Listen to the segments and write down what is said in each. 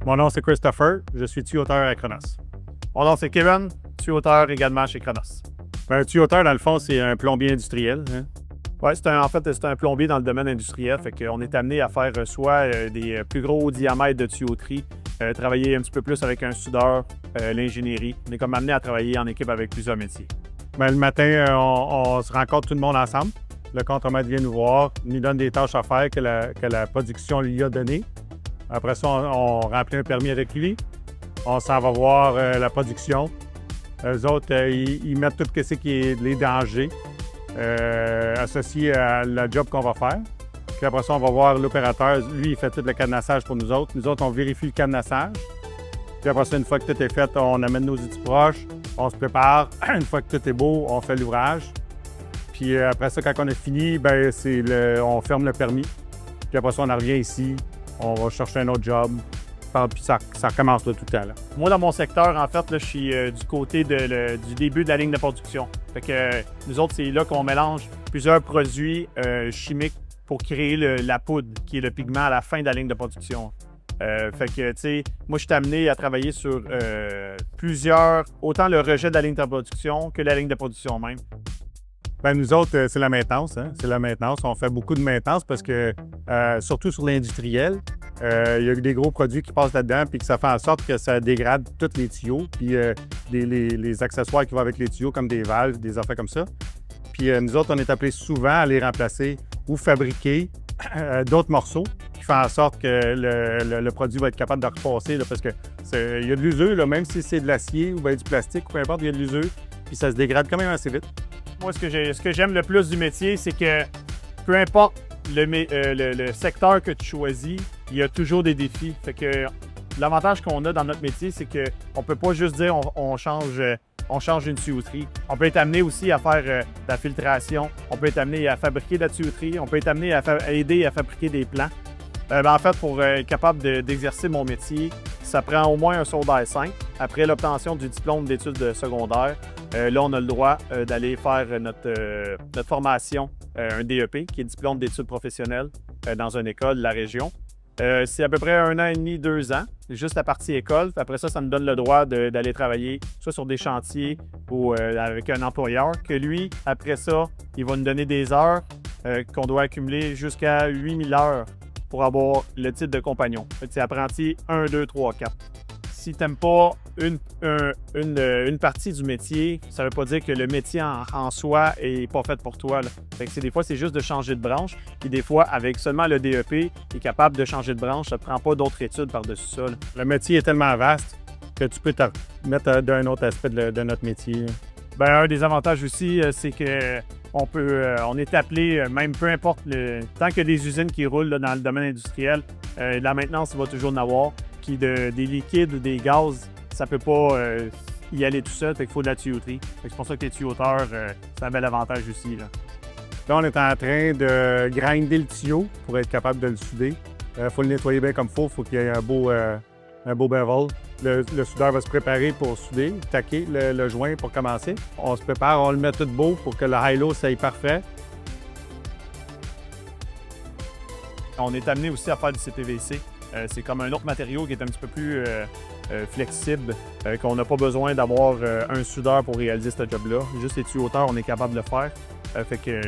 Mon nom, c'est Christopher. Je suis tuyauteur à Cronos. Mon nom, c'est Kevin, tuyauteur également chez Cronos. Un tuyauteur, dans le fond, c'est un plombier industriel. Hein? Oui, c'est un plombier dans le domaine industriel. Fait qu'on est amené à faire soit des plus gros diamètres de tuyauterie, travailler un petit peu plus avec un soudeur, l'ingénierie. On est comme amené à travailler en équipe avec plusieurs métiers. Le matin, on se rencontre tout le monde ensemble. Le contremaître vient nous voir, nous donne des tâches à faire que la production lui a données. Après ça, on remplit un permis avec lui. On s'en va voir la production. Eux autres, ils mettent tout ce qui est les dangers associés à la job qu'on va faire. Puis après ça, on va voir l'opérateur. Lui, il fait tout le cadenassage pour nous autres. Nous autres, on vérifie le cadenassage. Puis après ça, une fois que tout est fait, on amène nos outils proches, on se prépare. Une fois que tout est beau, on fait l'ouvrage. Puis après ça, quand on a fini, on ferme le permis. Puis après ça, on en revient ici, on va chercher un autre job. Puis ça recommence là, tout le temps. Là. Moi, dans mon secteur, en fait, là, je suis du côté du début de la ligne de production. Fait que nous autres, c'est là qu'on mélange plusieurs produits chimiques pour créer la poudre, qui est le pigment à la fin de la ligne de production. Fait que, tu sais, moi, je suis amené à travailler sur autant le rejet de la ligne de production que la ligne de production même. Nous autres, c'est la maintenance. Hein? C'est la maintenance. On fait beaucoup de maintenance parce que, surtout sur l'industriel, il y a des gros produits qui passent là-dedans puis que ça fait en sorte que ça dégrade tous les tuyaux puis les accessoires qui vont avec les tuyaux comme des valves, des affaires comme ça. Puis nous autres, on est appelés souvent à les remplacer ou fabriquer d'autres morceaux qui font en sorte que le produit va être capable de repasser là, parce que il y a de l'usure, là, même si c'est de l'acier ou du plastique, peu importe, il y a de l'usure puis ça se dégrade quand même assez vite. Moi, ce que j'aime le plus du métier, c'est que peu importe le secteur que tu choisis, il y a toujours des défis. Fait que l'avantage qu'on a dans notre métier, c'est qu'on ne peut pas juste dire on change une tuyauterie. On peut être amené aussi à faire de la filtration, on peut être amené à fabriquer de la tuyauterie, on peut être amené à aider à fabriquer des plans. En fait, pour être capable d'exercer mon métier, ça prend au moins un secondaire 5. Après l'obtention du diplôme d'études secondaires, là, on a le droit d'aller faire notre formation, un DEP, qui est diplôme d'études professionnelles dans une école de la région. C'est à peu près 1 an et demi, 2 ans, juste la partie école. Après ça me donne le droit d'aller travailler soit sur des chantiers ou avec un employeur, que lui, après ça, il va nous donner des heures qu'on doit accumuler jusqu'à 8000 heures pour avoir le titre de compagnon. C'est apprenti 1, 2, 3, 4. Si tu n'aimes pas une partie du métier, ça ne veut pas dire que le métier en soi n'est pas fait pour toi. Là. Fait que des fois, c'est juste de changer de branche. Puis des fois, avec seulement le DEP, tu es capable de changer de branche. Ça ne prend pas d'autres études par-dessus ça. Là. Le métier est tellement vaste que tu peux te mettre d'un autre aspect de notre métier. Un des avantages aussi, c'est que on est appelé, même peu importe, tant qu'il y a des usines qui roulent là, dans le domaine industriel, la maintenance, il va toujours en avoir. Puis des liquides ou des gaz, ça peut pas y aller tout seul, fait qu'il faut de la tuyauterie. C'est pour ça que les tuyauteurs, c'est un bel avantage aussi. Là, on est en train de grinder le tuyau pour être capable de le souder. Il faut le nettoyer bien comme il faut qu'il y ait un beau bevel. Le soudeur va se préparer pour souder, taquer le joint pour commencer. On se prépare, on le met tout beau pour que le high-low soit parfait. On est amené aussi à faire du CPVC. C'est comme un autre matériau qui est un petit peu plus flexible, qu'on n'a pas besoin d'avoir un soudeur pour réaliser ce job-là. Juste les tuyauteurs, on est capable de le faire. Fait que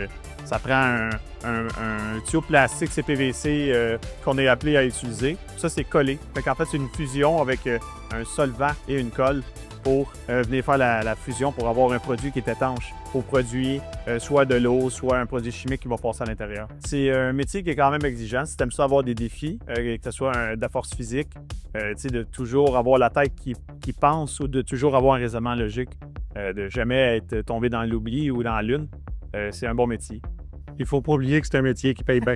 ça prend un tuyau plastique CPVC qu'on est appelé à utiliser. Ça, c'est collé. Fait qu'en fait, c'est une fusion avec un solvant et une colle pour venir faire la fusion pour avoir un produit qui est étanche au produit, soit de l'eau, soit un produit chimique qui va passer à l'intérieur. C'est un métier qui est quand même exigeant. Si tu aimes ça avoir des défis, que ce soit de la force physique, de toujours avoir la tête qui pense ou de toujours avoir un raisonnement logique, de jamais être tombé dans l'oubli ou dans la lune, c'est un bon métier. Il ne faut pas oublier que c'est un métier qui paye bien.